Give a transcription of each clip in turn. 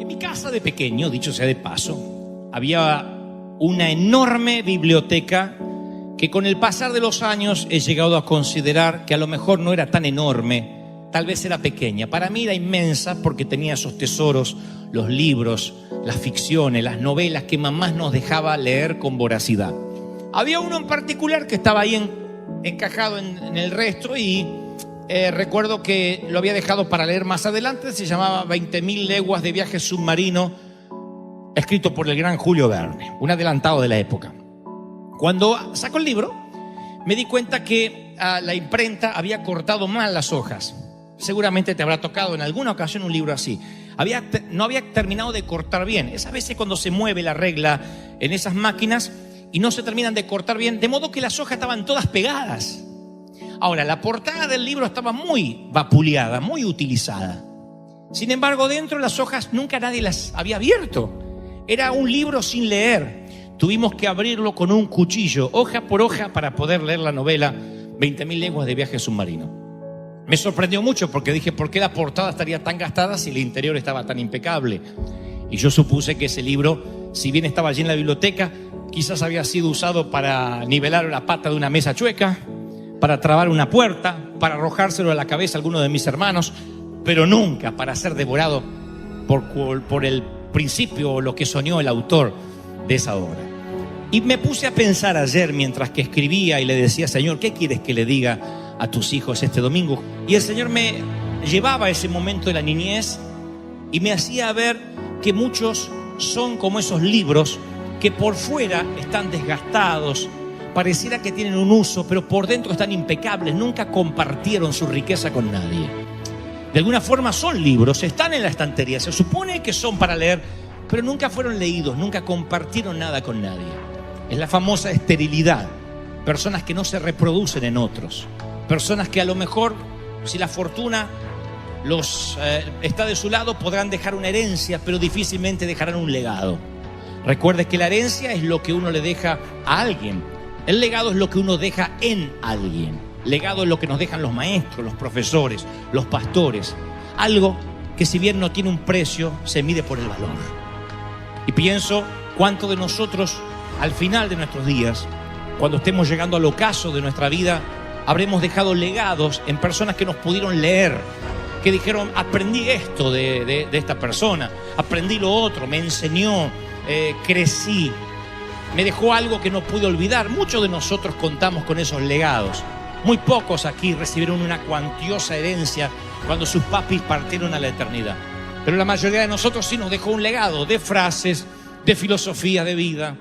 En mi casa de pequeño, dicho sea de paso, había una enorme biblioteca que con el pasar de los años he llegado a considerar que a lo mejor no era tan enorme, tal vez era pequeña. Para mí era inmensa porque tenía esos tesoros, los libros, las ficciones, las novelas que mamá nos dejaba leer con voracidad. Había uno en particular que estaba ahí encajado en el resto y recuerdo que lo había dejado para leer más adelante. Se llamaba 20.000 leguas de viaje submarino, escrito por el gran Julio Verne, un adelantado de la época. Cuando saco el libro, me di cuenta que la imprenta había cortado mal las hojas. Seguramente te habrá tocado en alguna ocasión un libro así. No había terminado de cortar bien. Esas veces cuando se mueve la regla en esas máquinas y no se terminan de cortar bien, de modo que las hojas estaban todas pegadas. Ahora, la portada del libro estaba muy vapuleada, muy utilizada. Sin embargo, dentro las hojas nunca nadie las había abierto. Era un libro sin leer. Tuvimos que abrirlo con un cuchillo, hoja por hoja, para poder leer la novela 20.000 leguas de viaje submarino. Me sorprendió mucho porque dije, ¿por qué la portada estaría tan gastada si el interior estaba tan impecable? Y yo supuse que ese libro, si bien estaba allí en la biblioteca, quizás había sido usado para nivelar la pata de una mesa chueca, para trabar una puerta, para arrojárselo a la cabeza a alguno de mis hermanos, pero nunca para ser devorado por el principio o lo que soñó el autor de esa obra. Y me puse a pensar ayer mientras que escribía y le decía, Señor, ¿qué quieres que le diga a tus hijos este domingo? Y el Señor me llevaba a ese momento de la niñez y me hacía ver que muchos son como esos libros que por fuera están desgastados, pareciera que tienen un uso, pero por dentro están impecables, nunca compartieron su riqueza con nadie. De alguna forma son libros, están en la estantería, se supone que son para leer, pero nunca fueron leídos, nunca compartieron nada con nadie. Es la famosa esterilidad, personas que no se reproducen en otros, personas que a lo mejor, si la fortuna está de su lado, podrán dejar una herencia, pero difícilmente dejarán un legado. Recuerde que la herencia es lo que uno le deja a alguien. El legado es lo que uno deja en alguien. Legado es lo que nos dejan los maestros, los profesores, los pastores. Algo que, si bien no tiene un precio, se mide por el valor. Y pienso cuánto de nosotros, al final de nuestros días, cuando estemos llegando al ocaso de nuestra vida, habremos dejado legados en personas que nos pudieron leer, que dijeron, aprendí esto de esta persona, aprendí lo otro, me enseñó, crecí, me dejó algo que no pude olvidar. Muchos de nosotros contamos con esos legados. Muy pocos aquí recibieron una cuantiosa herencia cuando sus papis partieron a la eternidad. Pero la mayoría de nosotros sí nos dejó un legado de frases, de filosofía de vida.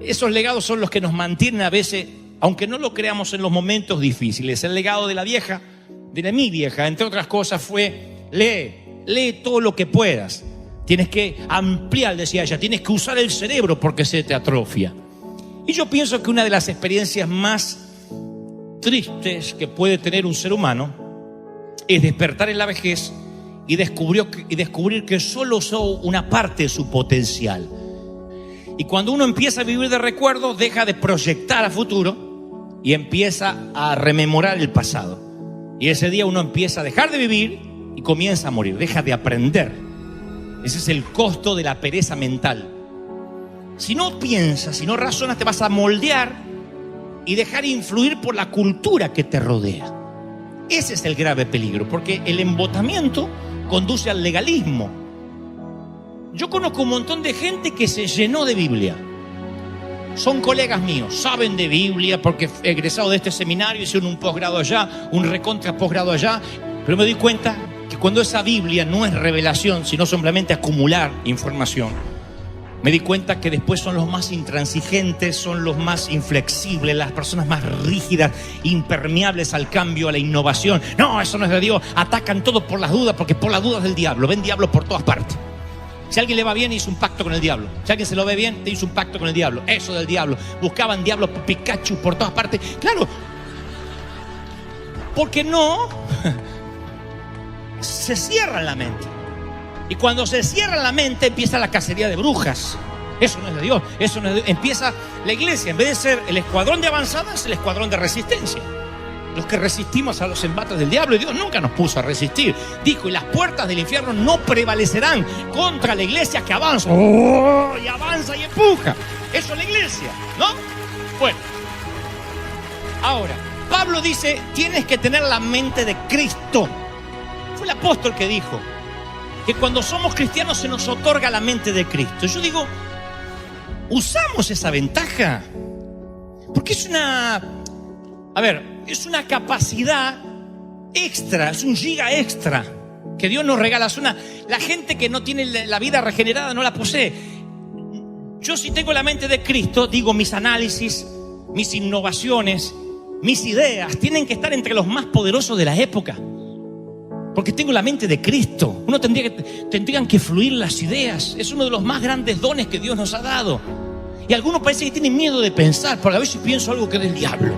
Esos legados son los que nos mantienen a veces, aunque no lo creamos, en los momentos difíciles. El legado de mi vieja, entre otras cosas, fue lee todo lo que puedas. Tienes que ampliar, decía ella, tienes que usar el cerebro porque se te atrofia. Y yo pienso que una de las experiencias más tristes que puede tener un ser humano es despertar en la vejez y descubrir que solo usó una parte de su potencial. Y cuando uno empieza a vivir de recuerdos, deja de proyectar a futuro y empieza a rememorar el pasado. Y ese día uno empieza a dejar de vivir y comienza a morir, deja de aprender. Ese es el costo de la pereza mental. Si no piensas, si no razonas, te vas a moldear y dejar influir por la cultura que te rodea. Ese es el grave peligro, porque el embotamiento conduce al legalismo. Yo conozco un montón de gente que se llenó de Biblia. Son colegas míos, saben de Biblia porque egresado de este seminario, hicieron un posgrado allá, un recontra posgrado allá. Pero me doy cuenta que cuando esa Biblia no es revelación, sino simplemente acumular información, me di cuenta que después son los más intransigentes, son los más inflexibles, las personas más rígidas, impermeables al cambio, a la innovación. No, eso no es de Dios. Atacan todo por las dudas, porque por las dudas es del diablo. Ven diablos por todas partes. Si a alguien le va bien, hizo un pacto con el diablo. Si a alguien se lo ve bien, te hizo un pacto con el diablo. Eso del diablo. Buscaban diablos Pikachu por todas partes. Claro, porque no se cierra la mente. Y cuando se cierra la mente, empieza la cacería de brujas. Eso no es de Dios. Eso no es de Dios. Empieza la iglesia, en vez de ser el escuadrón de avanzada, es el escuadrón de resistencia. los que resistimos a los embates del diablo, y Dios nunca nos puso a resistir. Dijo, y las puertas del infierno no prevalecerán contra la iglesia que avanza. ¡Oh! Y avanza y empuja. Eso es la iglesia, ¿no? Bueno, ahora, Pablo dice, tienes que tener la mente de Cristo. Fue el apóstol que dijo que cuando somos cristianos se nos otorga la mente de Cristo. Yo digo, usamos esa ventaja, porque es una capacidad extra, es un giga extra que Dios nos regala. La gente que no tiene la vida regenerada no la posee. Yo, si tengo la mente de Cristo, digo, mis análisis, mis innovaciones, mis ideas tienen que estar entre los más poderosos de la época, porque tengo la mente de Cristo. Tendrían que fluir las ideas. Es uno de los más grandes dones que Dios nos ha dado. Y algunos parece que tienen miedo de pensar, porque a veces pienso algo que es del diablo.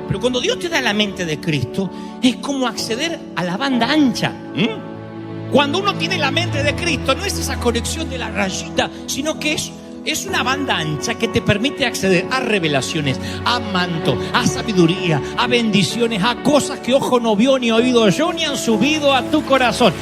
Pero cuando Dios te da la mente de Cristo, es como acceder a la banda ancha. Cuando uno tiene la mente de Cristo, no es esa conexión de la rayita, sino que es una banda ancha que te permite acceder a revelaciones, a manto, a sabiduría, a bendiciones, a cosas que ojo no vio, ni oído yo, ni han subido a tu corazón.